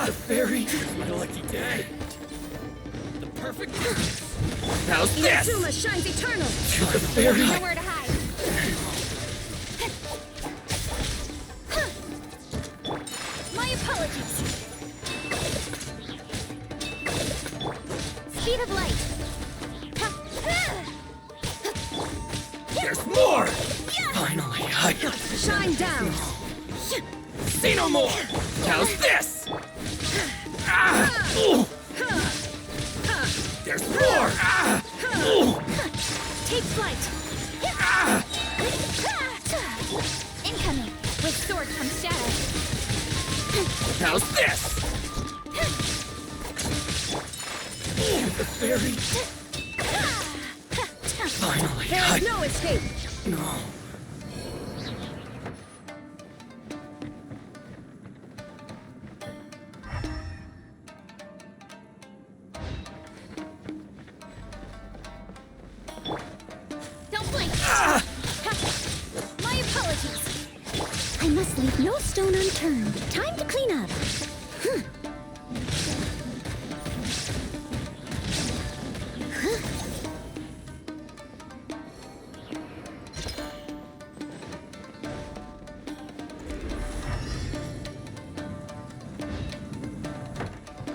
the ferry! My lucky day! The perfect... How's this? Inazuma shines eternal. To the ferry! Nowhere to hide. My apologies. Speed of light. There's more! Finally, Shine down. say no more! How's this? There's more! Take flight. Incoming. With sword comes shadow. How's this? The ferry! Finally, There is no escape. No. Don't blink. My apologies. I must leave no stone unturned. Time to clean up.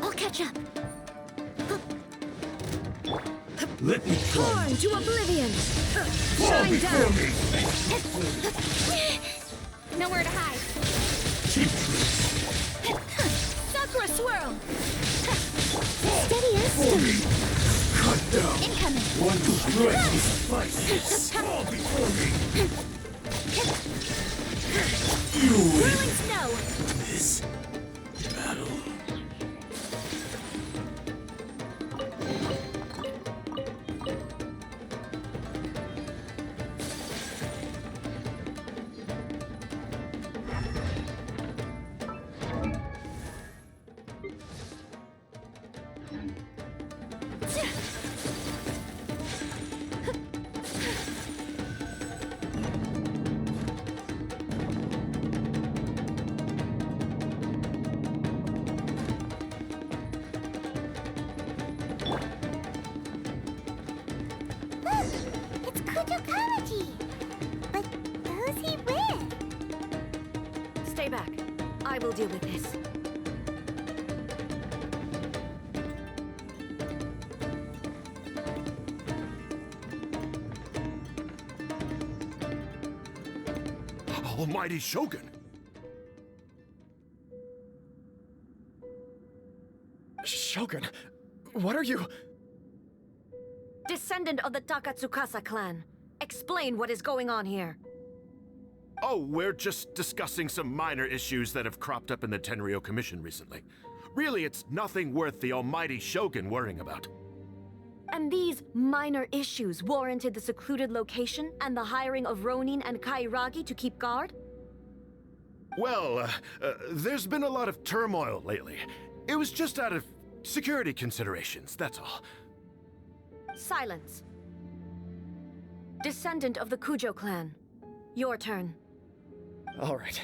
I'll catch up. Let me Torn to oblivion. Shine down. Nowhere to hide. Sakura swirl. Steady as stone. cut down. Incoming. One who threatens spices. Fall before me. You Whirling snow. this battle. It's Kujo Kamaji! But who's he with? Stay back. I will deal with this. Almighty Shogun! Shogun, what are you? Descendant of the Takatsukasa clan. Explain what is going on here. Oh, we're just discussing some minor issues that have cropped up in the Tenryou Commission recently. Really, it's nothing worth the Almighty Shogun worrying about. And these minor issues warranted the secluded location and the hiring of Ronin and Kairagi to keep guard? Well, there's been a lot of turmoil lately. It was just out of security considerations, that's all. Silence. Descendant of the Kujo clan. Your turn. All right.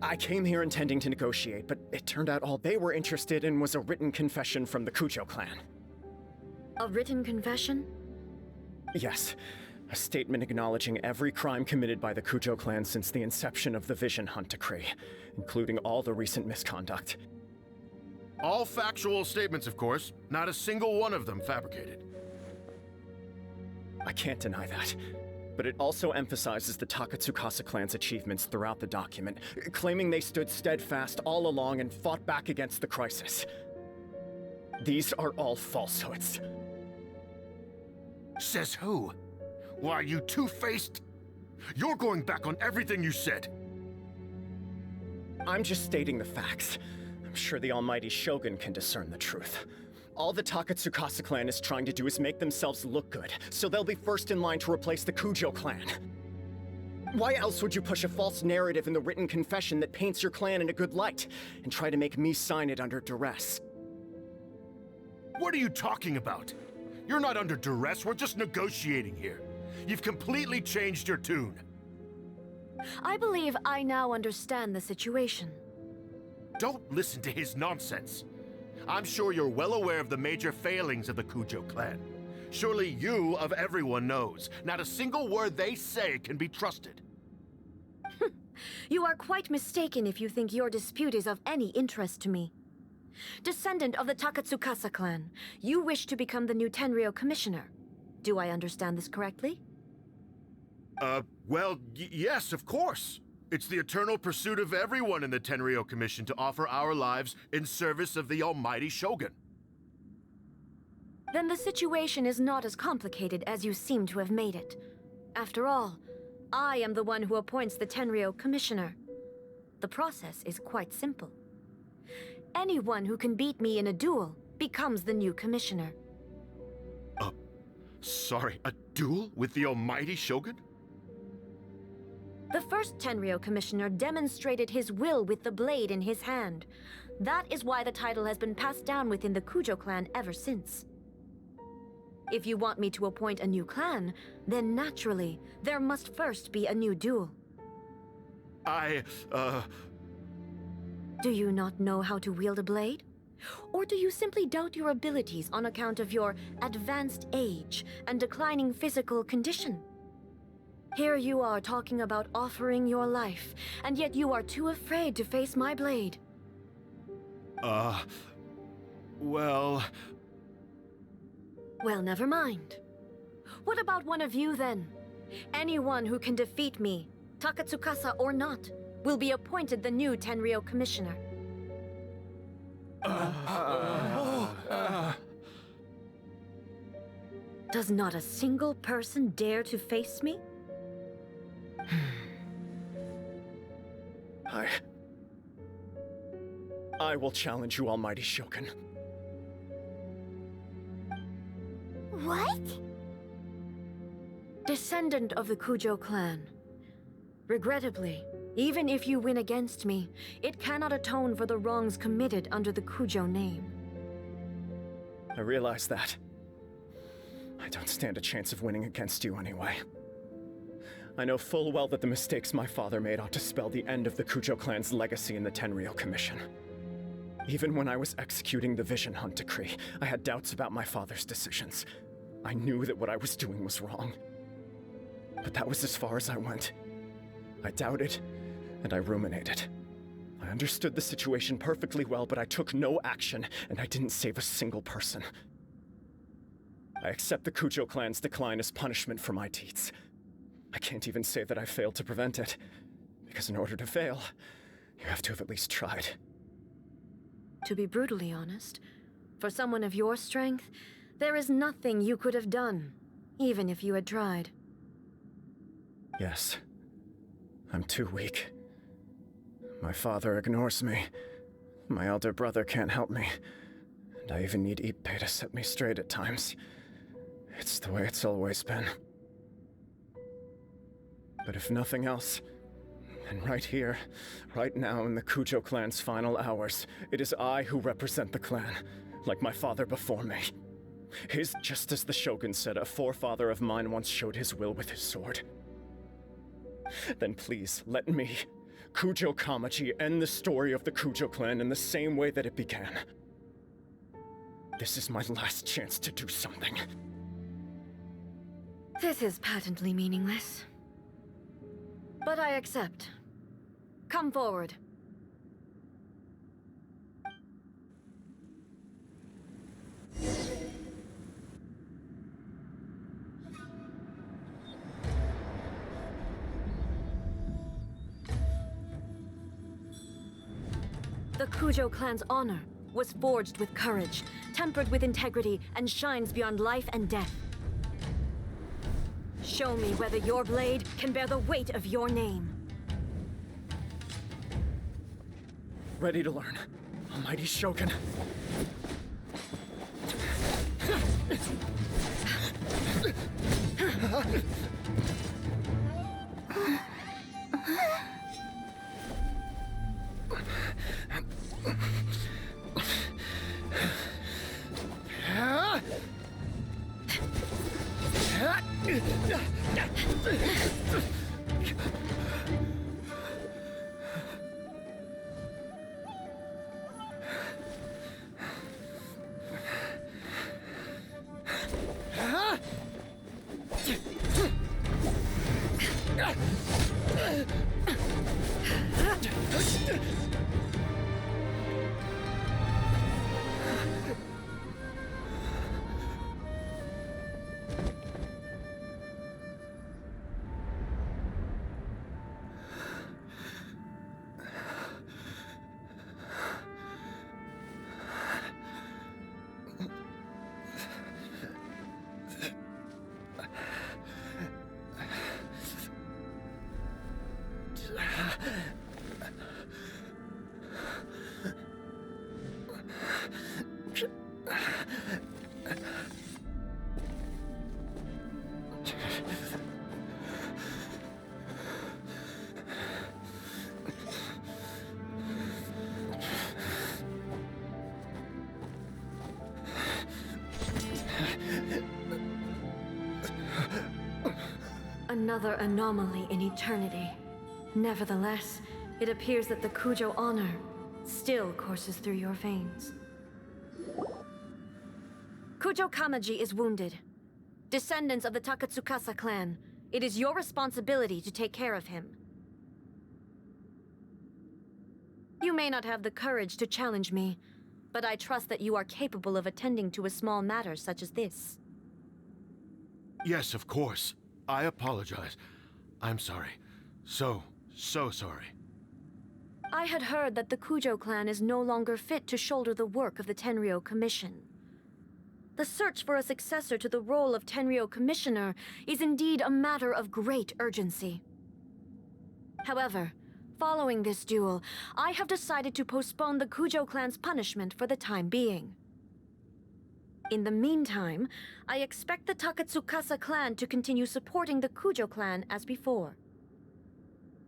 I came here intending to negotiate, but it turned out all they were interested in was a written confession from the Kujo clan. A written confession? Yes. A statement acknowledging every crime committed by the Kujo clan since the inception of the Vision Hunt Decree, including all the recent misconduct. All factual statements, of course. Not a single one of them fabricated. I can't deny that. But it also emphasizes the Takatsukasa clan's achievements throughout the document, claiming they stood steadfast all along and fought back against the crisis. These are all falsehoods. Says who? Why, you two-faced... You're going back on everything you said. I'm just stating the facts. I'm sure the almighty Shogun can discern the truth. All the Takatsukasa clan is trying to do is make themselves look good, so they'll be first in line to replace the Kujo clan. Why else would you push a false narrative in the written confession that paints your clan in a good light, and try to make me sign it under duress? What are you talking about? You're not under duress, we're just negotiating here. You've completely changed your tune. I believe I now understand the situation. Don't listen to his nonsense. I'm sure you're well aware of the major failings of the Kujo clan. Surely you, of everyone, knows. Not a single word they say can be trusted. You are quite mistaken if you think your dispute is of any interest to me. Descendant of the Takatsukasa clan, you wish to become the new Tenryou commissioner. Do I understand this correctly? Well, yes, of course. It's the eternal pursuit of everyone in the Tenryou Commission to offer our lives in service of the almighty Shogun. Then the situation is not as complicated as you seem to have made it. After all, I am the one who appoints the Tenryou commissioner. The process is quite simple. Anyone who can beat me in a duel becomes the new commissioner. Sorry, a duel with the almighty Shogun? The first Tenryou commissioner demonstrated his will with the blade in his hand. That is why the title has been passed down within the Kujo clan ever since. If you want me to appoint a new clan, then naturally, there must first be a new duel. Do you not know how to wield a blade? Or do you simply doubt your abilities on account of your advanced age and declining physical condition? Here you are talking about offering your life, and yet you are too afraid to face my blade. Well, never mind. What about one of you, then? Anyone who can defeat me, Takatsukasa or not, will be appointed the new Tenryou commissioner. Does not a single person dare to face me? I will challenge you, almighty Shogun. What? Descendant of the Kujo clan. Regrettably, even if you win against me, it cannot atone for the wrongs committed under the Kujo name. I realize that. I don't stand a chance of winning against you anyway. I know full well that the mistakes my father made ought to spell the end of the Kujo clan's legacy in the Tenryou Commission. Even when I was executing the Vision Hunt decree, I had doubts about my father's decisions. I knew that what I was doing was wrong. But that was as far as I went. I doubted, and I ruminated. I understood the situation perfectly well, but I took no action, and I didn't save a single person. I accept the Kujo clan's decline as punishment for my deeds. I can't even say that I failed to prevent it, because in order to fail, you have to have at least tried. To be brutally honest, for someone of your strength, there is nothing you could have done, even if you had tried. Yes. I'm too weak. My father ignores me. My elder brother can't help me. And I even need Ippei to set me straight at times. It's the way it's always been. But if nothing else, then right here, right now in the Kujo clan's final hours, it is I who represent the clan, like my father before me. Just as the Shogun said, a forefather of mine once showed his will with his sword. Then please, let me, Kujo Kamaji, end the story of the Kujo clan in the same way that it began. This is my last chance to do something. This is patently meaningless. But I accept. Come forward. The Kujo clan's honor was forged with courage, tempered with integrity, and shines beyond life and death. Show me whether your blade can bear the weight of your name. Ready to learn, Almighty Shogun. Another anomaly in eternity. Nevertheless, it appears that the Kujo honor still courses through your veins. Kujo Kamaji is wounded. Descendants of the Takatsukasa clan, it is your responsibility to take care of him. You may not have the courage to challenge me, but I trust that you are capable of attending to a small matter such as this. Yes, of course. I apologize. I'm sorry. So sorry. I had heard that the Kujo clan is no longer fit to shoulder the work of the Tenryou Commission. The search for a successor to the role of Tenryou Commissioner is indeed a matter of great urgency. However, following this duel, I have decided to postpone the Kujo clan's punishment for the time being. In the meantime, I expect the Takatsukasa clan to continue supporting the Kujo clan as before.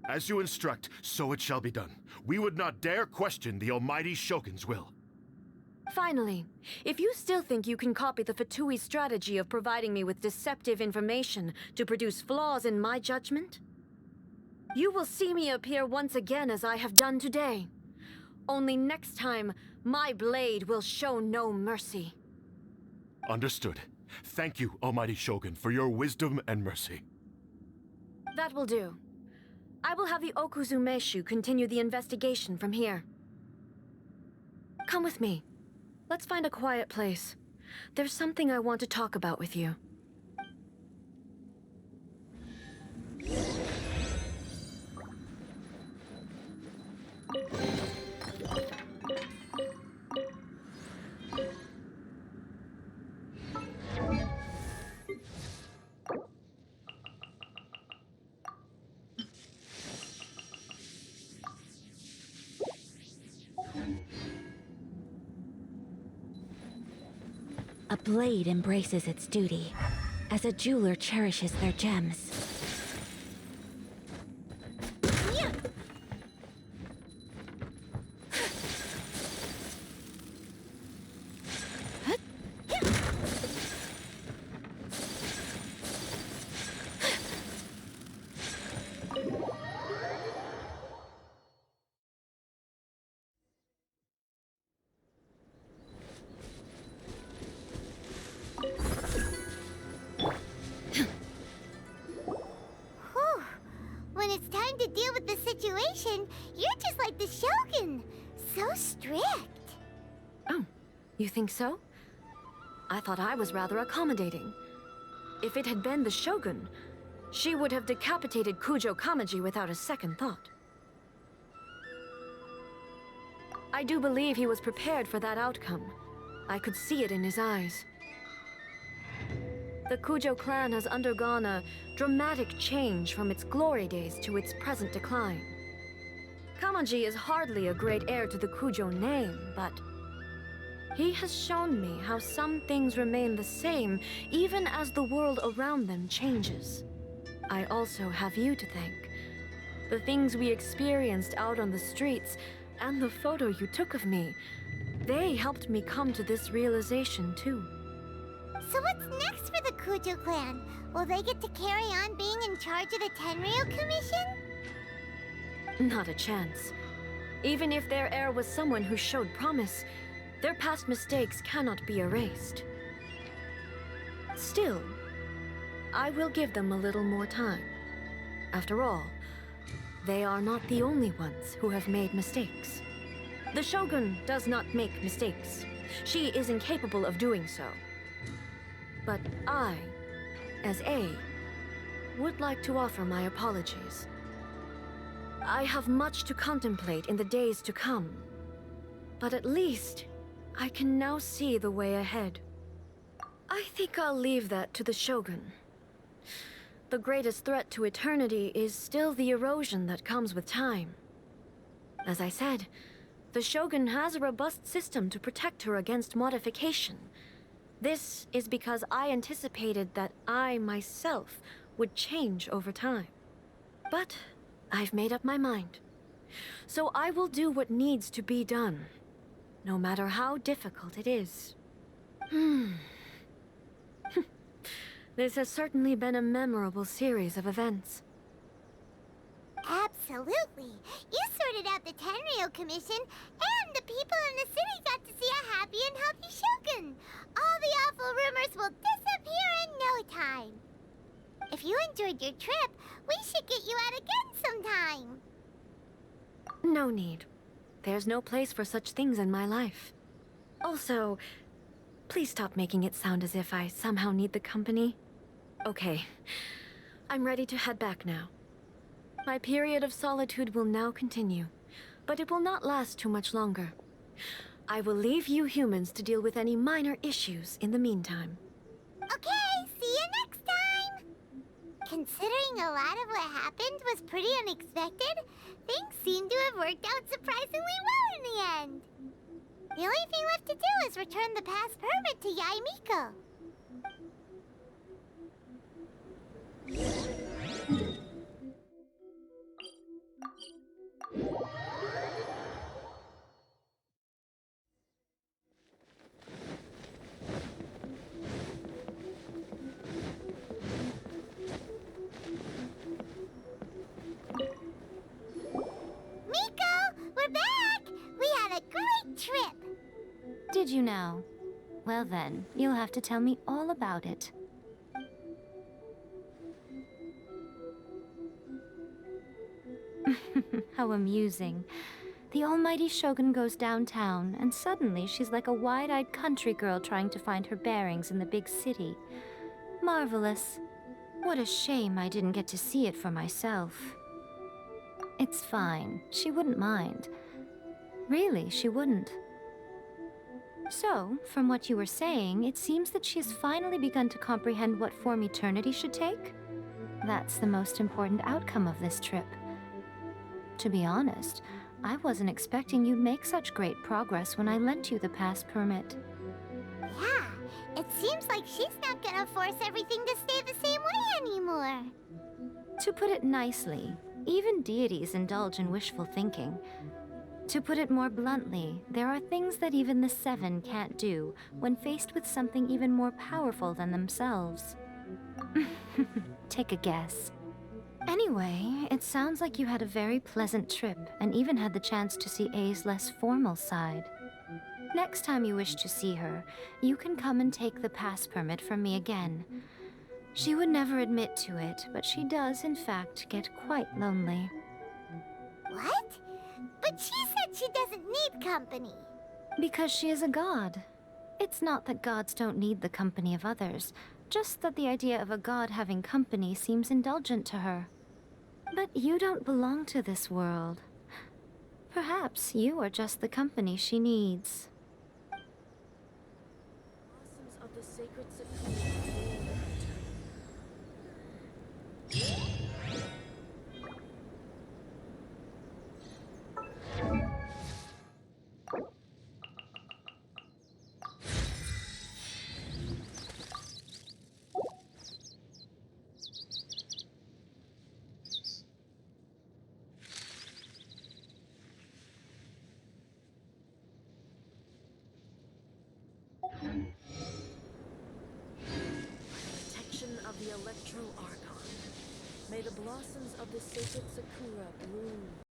As you instruct, so it shall be done. We would not dare question the Almighty Shogun's will. Finally, if you still think you can copy the Fatui strategy of providing me with deceptive information to produce flaws in my judgment, you will see me appear once again as I have done today. Only next time, my blade will show no mercy. Understood. Thank you, Almighty Shogun, for your wisdom and mercy. That will do. I will have the Okuzumeshu continue the investigation from here. Come with me. Let's find a quiet place. There's something I want to talk about with you. A blade embraces its duty, as a jeweler cherishes their gems. Whew. When it's time to deal with the situation, you're just like the Shogun. So strict. Oh, you think so? I thought I was rather accommodating. If it had been the Shogun, she would have decapitated Kujo Kamaji without a second thought. I do believe he was prepared for that outcome. I could see it in his eyes. The Kujo clan has undergone a dramatic change from its glory days to its present decline. Kamaji is hardly a great heir to the Kujo name, but he has shown me how some things remain the same even as the world around them changes. I also have you to thank. The things we experienced out on the streets and the photo you took of me, they helped me come to this realization too. So what's next for the Kujo clan? Will they get to carry on being in charge of the Tenryu Commission? Not a chance. Even if their heir was someone who showed promise, their past mistakes cannot be erased. Still, I will give them a little more time. After all, they are not the only ones who have made mistakes. The Shogun does not make mistakes. She is incapable of doing so. But I, as A, would like to offer my apologies. I have much to contemplate in the days to come, but at least I can now see the way ahead. I think I'll leave that to the Shogun. The greatest threat to eternity is still the erosion that comes with time. As I said, the Shogun has a robust system to protect her against modification. This is because I anticipated that I myself would change over time. But I've made up my mind. So I will do what needs to be done, no matter how difficult it is. This has certainly been a memorable series of events. Absolutely. You sorted out the Tenryu Commission, and the people in the city got to see a happy and healthy Shogun. All the awful rumors will disappear in no time. If you enjoyed your trip, we should get you out again sometime. No need. There's no place for such things in my life. Also, please stop making it sound as if I somehow need the company. Okay, I'm ready to head back now. My period of solitude will now continue, but it will not last too much longer. I will leave you humans to deal with any minor issues in the meantime. Okay, see you next time! Considering a lot of what happened was pretty unexpected, things seem to have worked out surprisingly well in the end. The only thing left to do is return the pass permit to Yaimiko. Well then, you'll have to tell me all about it. How amusing. The almighty Shogun goes downtown, and suddenly she's like a wide-eyed country girl trying to find her bearings in the big city. Marvelous. What a shame I didn't get to see it for myself. It's fine. She wouldn't mind. Really, she wouldn't. So, from what you were saying, it seems that she has finally begun to comprehend what form eternity should take? That's the most important outcome of this trip. To be honest, I wasn't expecting you'd make such great progress when I lent you the pass permit. Yeah, it seems like she's not gonna force everything to stay the same way anymore. To put it nicely, even deities indulge in wishful thinking. To put it more bluntly, there are things that even the Seven can't do when faced with something even more powerful than themselves. Take a guess. Anyway, it sounds like you had a very pleasant trip and even had the chance to see Ei's less formal side. Next time you wish to see her, you can come and take the pass permit from me again. She would never admit to it, but she does, in fact, get quite lonely. What? But she said she doesn't need company. Because she is a god. It's not that gods don't need the company of others, just that the idea of a god having company seems indulgent to her. But you don't belong to this world. Perhaps you are just the company she needs. Blossoms of the sacred Sakura. Protection of the Electro Archon. May the blossoms of the sacred Sakura bloom